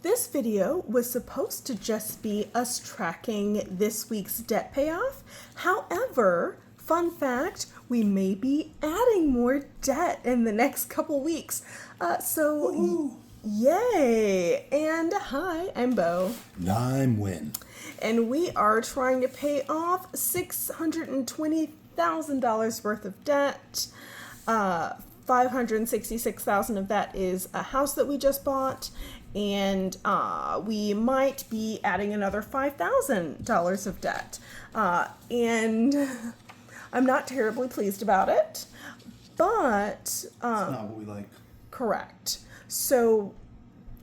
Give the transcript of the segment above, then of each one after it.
This video was supposed to just be us tracking this week's debt payoff. However, fun fact, we may be adding more debt in the next couple weeks. Yay! And hi, I'm Bo. I'm Win. And we are trying to pay off $620,000 worth of debt. $566,000 of that is a house that we just bought, and we might be adding another $5,000 of debt. And I'm not terribly pleased about it, but It's not what we like. correct. So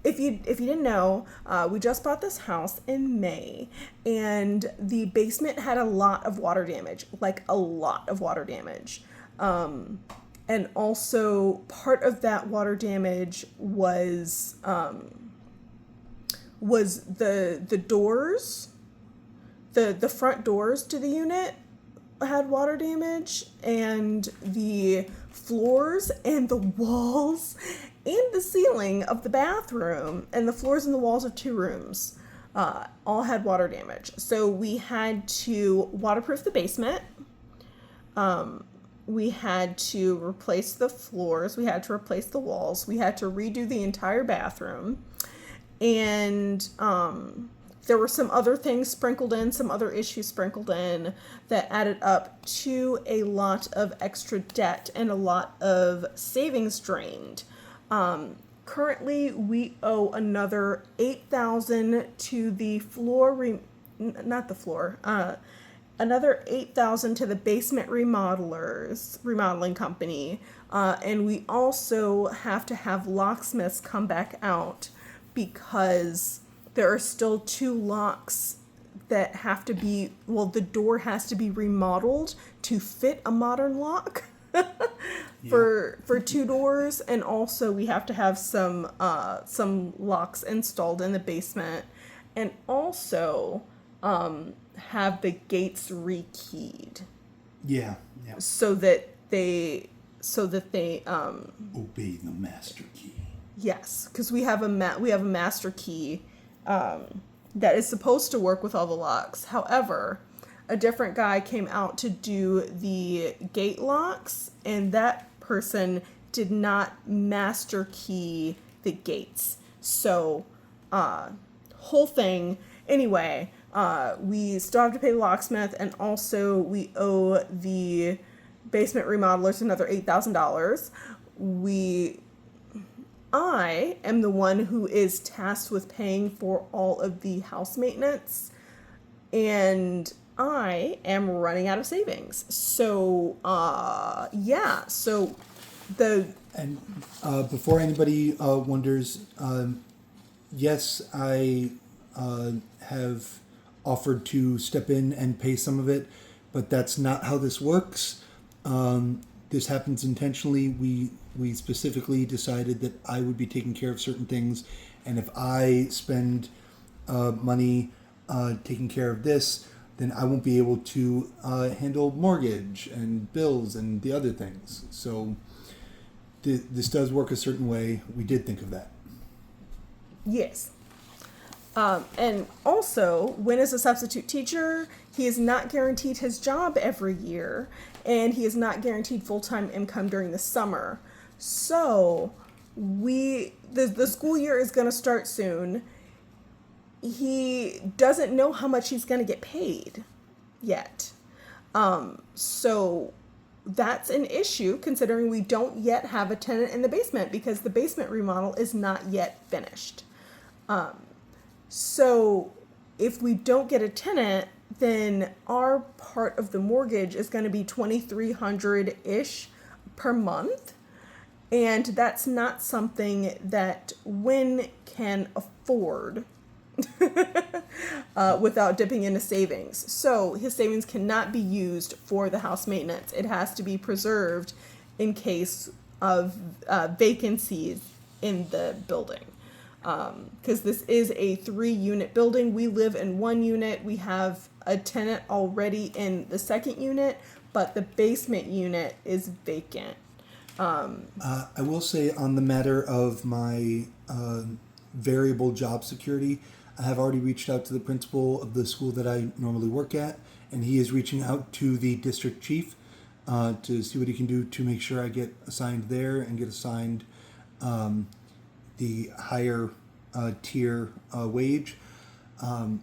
if you didn't know, we just bought this house in May, and the basement had a lot of water damage, like a lot of water damage. And also part of that water damage was the doors, the front doors to the unit had water damage, and the floors and the walls and the ceiling of the bathroom and the floors and the walls of two rooms all had water damage. So we had to waterproof the basement. We had to replace the floors. We had to replace the walls. We had to redo the entire bathroom. And there were some other things sprinkled in, some other issues sprinkled in that added up to a lot of extra debt and a lot of savings drained. Currently, we owe another $8,000 to the another $8,000 to the basement remodeling company, and we also have to have locksmiths come back out because there are still two locks that have to be, the door has to be remodeled to fit a modern lock for two doors, and also we have to have some locks installed in the basement, and also have the gates rekeyed. Yeah. So that they Obey the master key. yes, because we have a master key that is supposed to work with all the locks. However, a different guy came out to do the gate locks, and that person did not master key the gates. So, whole thing. Anyway, we still have to pay the locksmith, and also we owe the basement remodelers another $8,000. I am the one who is tasked with paying for all of the house maintenance, and I am running out of savings. So, Before anybody wonders, yes, I have offered to step in and pay some of it, but that's not how this works. This happens intentionally. We specifically decided that I would be taking care of certain things, and if I spend money taking care of this, then I won't be able to handle mortgage and bills and the other things. So this does work a certain way. We did think of that. yes. And also, Win is a substitute teacher. He is not guaranteed his job every year, and he is not guaranteed full-time income during the summer. So, the school year is going to start soon. He doesn't know how much he's going to get paid yet. So that's an issue, considering we don't yet have a tenant in the basement because the basement remodel is not yet finished. So if we don't get a tenant, then our part of the mortgage is going to be $2,300-ish per month. And that's not something that Win can afford without dipping into savings. So his savings cannot be used for the house maintenance. It has to be preserved in case of vacancies in the building. Because this is a 3-unit building. We live in 1 unit. We have a tenant already in the 2nd unit, but the basement unit is vacant. I will say on the matter of my variable job security. I have already reached out to the principal of the school that I normally work at, and he is reaching out to the district chief to see what he can do to make sure I get assigned there and get assigned the higher tier wage.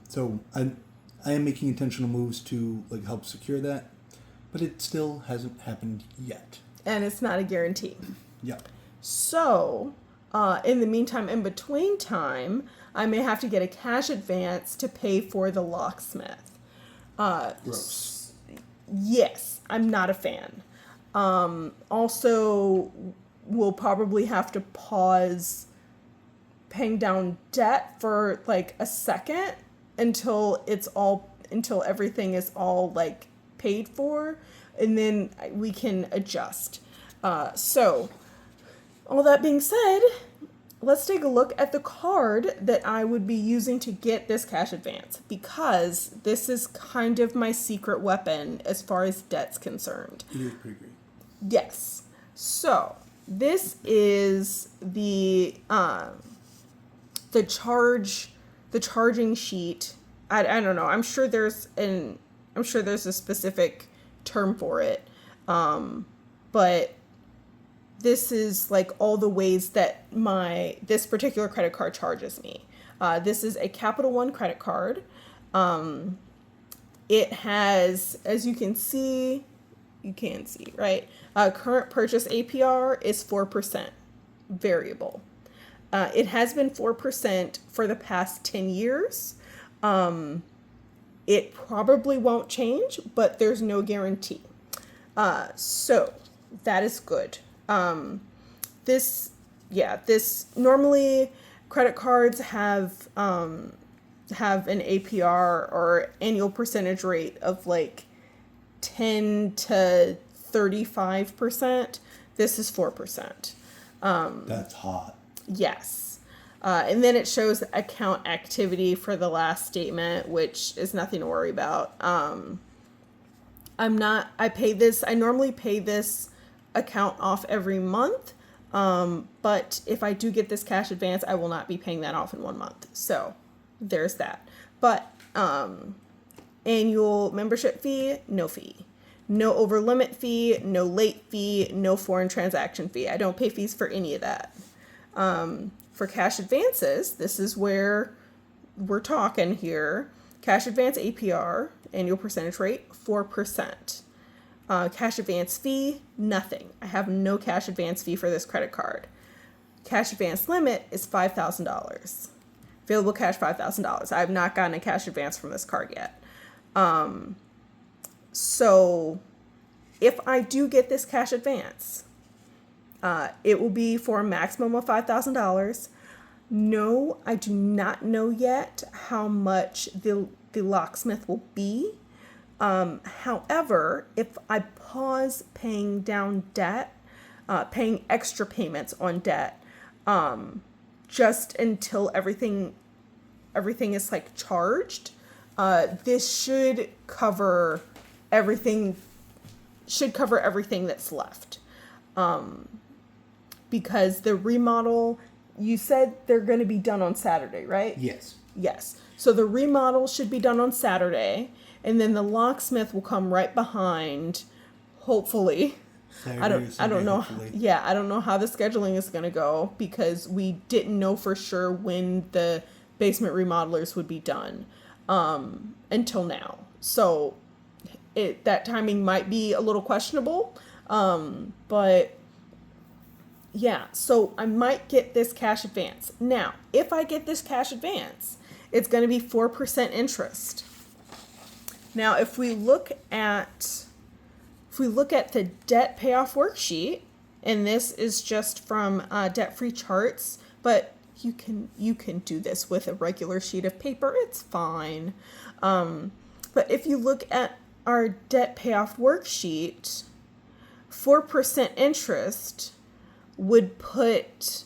So I am making intentional moves to like help secure that, but it still hasn't happened yet. And it's not a guarantee. Yeah. So, in the meantime, in between time, I may have to get a cash advance to pay for the locksmith. Gross. Yes, I'm not a fan. Also, we'll probably have to pause paying down debt for like a second until everything is all like paid for, and then we can adjust. So all that being said, let's take a look at the card that I would be using to get this cash advance, because this is kind of my secret weapon as far as debt's concerned. It is pretty great. Yes. So this is the charging sheet. I don't know. I'm sure there's a specific term for it. But this is like all the ways that this particular credit card charges me. This is a Capital One credit card. It has, as you can see, right? Current purchase APR is 4% variable. It has been 4% for the past 10 years. It probably won't change, but there's no guarantee. So that is good. This normally credit cards have an APR or annual percentage rate of like 10 to 35%. This is 4%. That's hot. Yes. And then it shows account activity for the last statement, which is nothing to worry about. I normally pay this account off every month. But if I do get this cash advance, I will not be paying that off in 1 month. So there's that. But annual membership fee, no fee. No over limit fee, no late fee, no foreign transaction fee. I don't pay fees for any of that. For cash advances, this is where we're talking here. Cash advance APR, annual percentage rate, 4%. Cash advance fee, nothing. I have no cash advance fee for this credit card. Cash advance limit is $5,000. Available cash, $5,000. I have not gotten a cash advance from this card yet. So if I do get this cash advance, it will be for a maximum of $5,000. No, I do not know yet how much the locksmith will be. However, if I pause paying down debt, paying extra payments on debt, just until everything is like charged, this should cover everything that's left. Because the remodel, you said they're going to be done on Saturday, right? Yes. Yes. So the remodel should be done on Saturday, and then the locksmith will come right behind, hopefully. I don't know. Hopefully. Yeah, I don't know how the scheduling is going to go, because we didn't know for sure when the basement remodelers would be done until now. So that timing might be a little questionable, but yeah, so I might get this cash advance. Now, if I get this cash advance, it's going to be 4% interest. Now, if we look at the debt payoff worksheet, and this is just from Debt-Free Charts, but you can do this with a regular sheet of paper. It's fine. But if you look at our debt payoff worksheet, 4% interest would put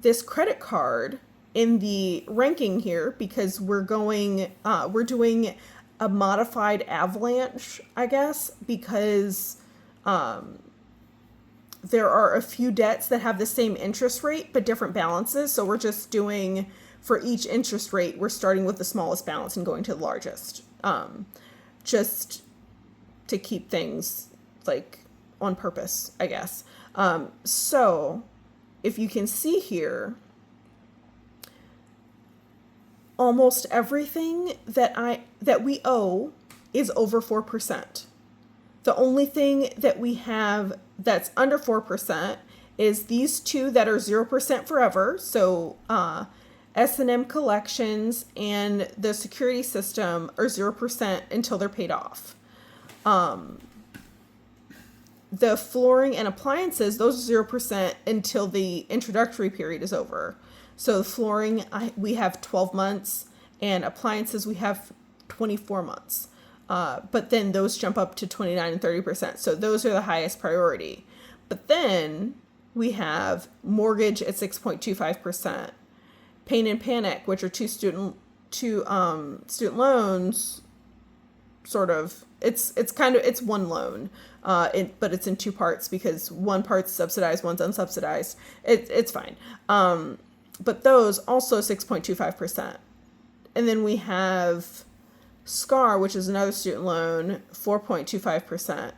this credit card in the ranking here, because we're doing a modified avalanche, I guess, because there are a few debts that have the same interest rate but different balances. So we're just doing, for each interest rate, we're starting with the smallest balance and going to the largest. Just to keep things like on purpose, I guess. So if you can see here, almost everything that we owe is over 4%. The only thing that we have that's under 4% is these two that are 0% forever. So S&M collections and the security system are 0% until they're paid off. The flooring and appliances, those are 0% until the introductory period is over. So the flooring, we have 12 months, and appliances, we have 24 months. But then those jump up to 29 and 30%. So those are the highest priority. But then we have mortgage at 6.25%. Pain and Panic, which are two student loans, sort of. It's one loan, but it's in two parts because one part's subsidized, one's unsubsidized. It's fine. But those also 6.25%. And then we have SCAR, which is another student loan, 4.25%.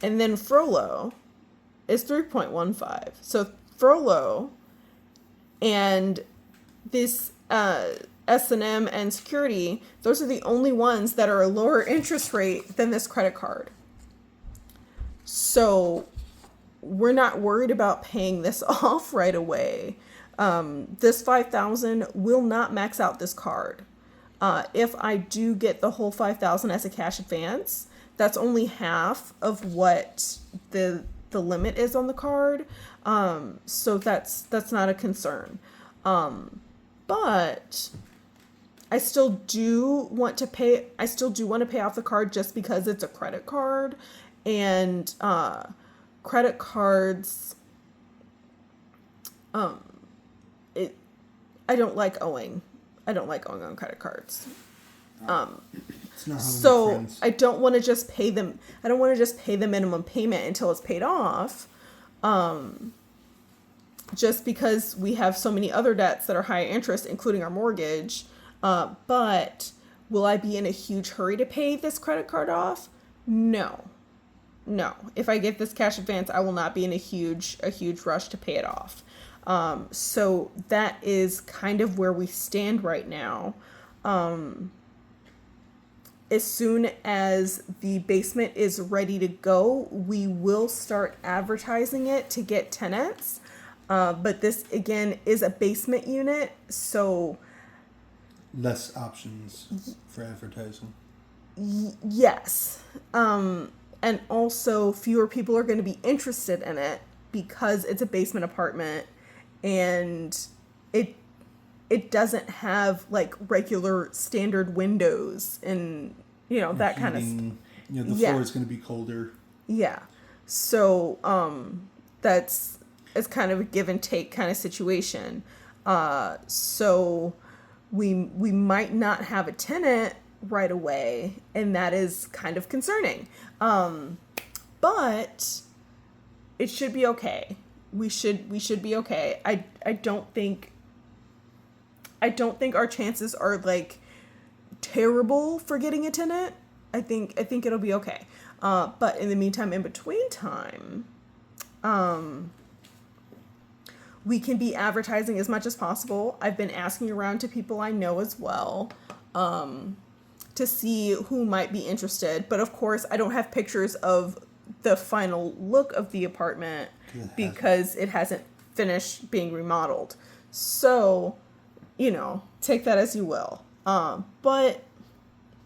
And then Frollo is 3.15. So Frollo and this S&M and security, those are the only ones that are a lower interest rate than this credit card. So we're not worried about paying this off right away. This $5,000 will not max out this card. If I do get the whole $5,000 as a cash advance, that's only half of what the limit is on the card. So that's not a concern. But I still do want to pay off the card just because it's a credit card, and credit cards, I don't like owing on credit cards. It's not how So we make friends. I don't want to just pay them. I don't want to just pay the minimum payment until it's paid off. Just because we have so many other debts that are high interest, including our mortgage. But will I be in a huge hurry to pay this credit card off? No. If I get this cash advance, I will not be in a huge rush to pay it off. So that is kind of where we stand right now. As soon as the basement is ready to go, we will start advertising it to get tenants. But this, again, is a basement unit, so Less options for advertising. yes. And also fewer people are going to be interested in it because it's a basement apartment, and it doesn't have like regular standard windows and that kind of Heating, the Yeah. floor is going to be colder. Yeah. So it's kind of a give and take kind of situation. So we might not have a tenant right away, and that is kind of concerning. But it should be okay. We should be okay. I don't think our chances are like terrible for getting a tenant. I think it'll be okay. But in the meantime, in between time, we can be advertising as much as possible. I've been asking around to people I know as well, to see who might be interested. But of course, I don't have pictures of the final look of the apartment because it hasn't finished being remodeled. So, take that as you will. But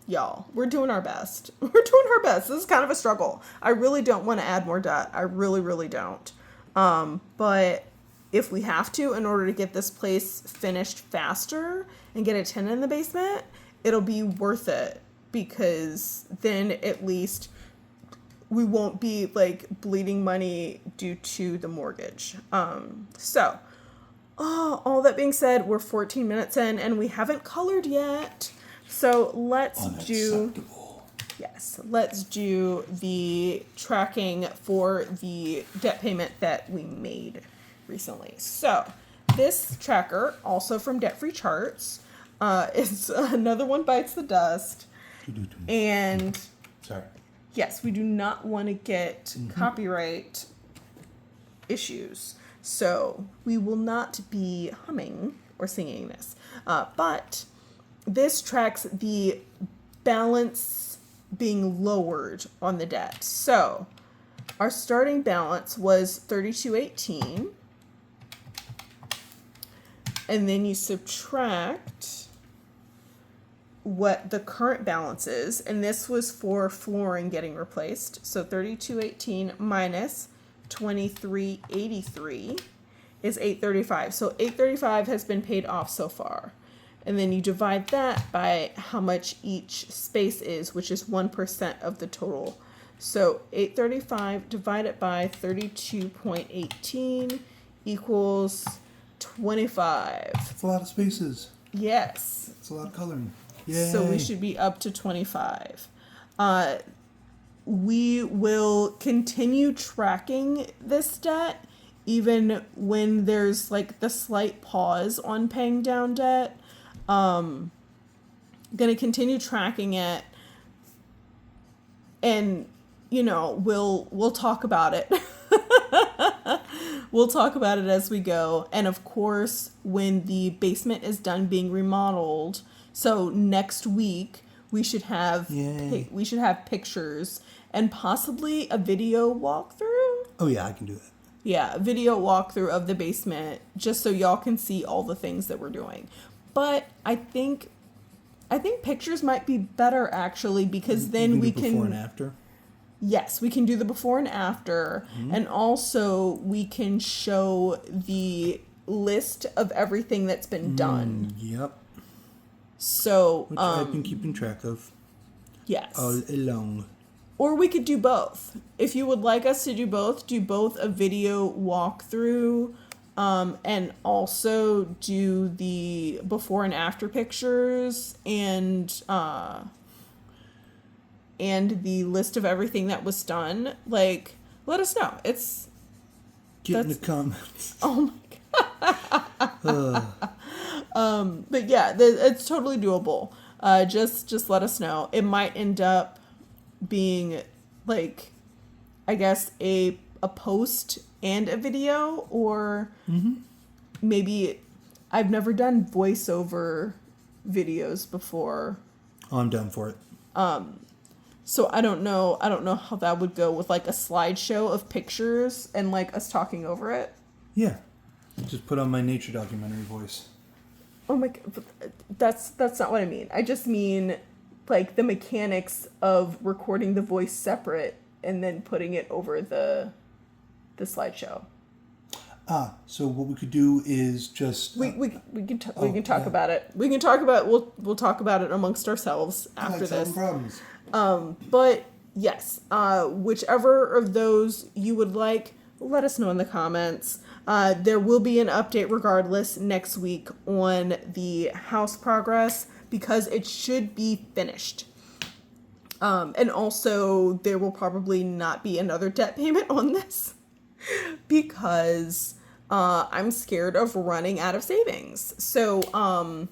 y'all, we're doing our best. This is kind of a struggle. I really don't want to add more debt. I really, really don't. But if we have to, in order to get this place finished faster and get a tenant in the basement, it'll be worth it, because then at least we won't be like bleeding money due to the mortgage. So all that being said, we're 14 minutes in and we haven't colored yet. So let's Yes, let's do the tracking for the debt payment that we made recently. So, this tracker, also from Debt Free Charts, is another one bites the dust. And Sorry. yes, we do not want to get copyright issues. So, we will not be humming or singing this. But this tracks the balance being lowered on the debt. So our starting balance was 3218, and then you subtract what the current balance is, and this was for flooring getting replaced. So 3218 minus 2383 is 835. So 835 has been paid off so far. And then you divide that by how much each space is, which is 1% of the total. So 835 divided by 32.18 equals 25. That's a lot of spaces. Yes. It's a lot of coloring. Yay. So we should be up to 25. We will continue tracking this debt even when there's like the slight pause on paying down debt. Going to continue tracking it, and we'll talk about it. We'll talk about it as we go, and of course when the basement is done being remodeled, so next week we should have pictures and possibly a video walkthrough. Oh yeah, I can do that. Yeah, a video walkthrough of the basement, just so y'all can see all the things that we're doing. But I think pictures might be better actually, because then we can before and after. Yes, we can do the before and after, and also we can show the list of everything that's been done. Yep. So which I've been keeping track of. Yes. All along. Or we could do both. If you would like us to do both a video walkthrough. And also do the before and after pictures and the list of everything that was done. Like, let us know. Get in the comments. Oh my god. But yeah, it's totally doable. Just let us know. It might end up being like, I guess a post and a video, or maybe I've never done voiceover videos before. Oh, I'm down for it. So I don't know how that would go with like a slideshow of pictures and like us talking over it. Yeah. Just put on my nature documentary voice. Oh my god, that's not what I mean. I just mean like the mechanics of recording the voice separate and then putting it over the slideshow. So what we could do is just we can talk about it. We can talk about we'll talk about it amongst ourselves after this. Problems. But yes, whichever of those you would like, let us know in the comments. There will be an update regardless next week on the house progress, because it should be finished. And also there will probably not be another debt payment on this, because I'm scared of running out of savings. So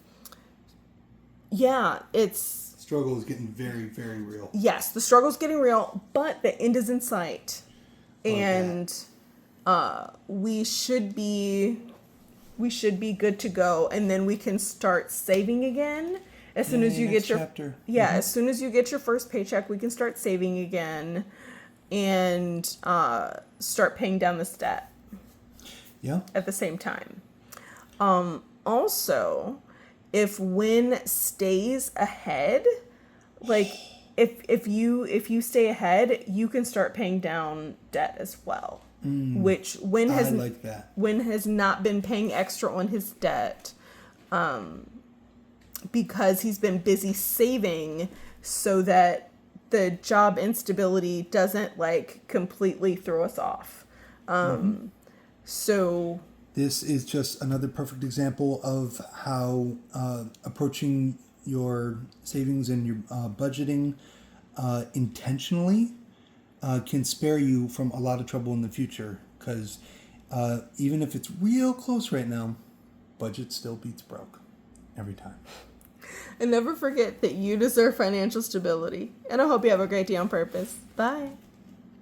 yeah, struggle is getting very, very real. Yes, the struggle's getting real, but the end is in sight. And we should be good to go, and then we can start saving again. As soon as you get your chapter. As soon as you get your first paycheck, we can start saving again and start paying down this debt. Yeah. At the same time. Also, if Win stays ahead, like if you stay ahead, you can start paying down debt as well. Which Win has not been paying extra on his debt, because he's been busy saving so that the job instability doesn't like completely throw us off. So this is just another perfect example of how approaching your savings and your budgeting intentionally can spare you from a lot of trouble in the future. Because even if it's real close right now, budget still beats broke every time. And never forget that you deserve financial stability. And I hope you have a great day on purpose. Bye.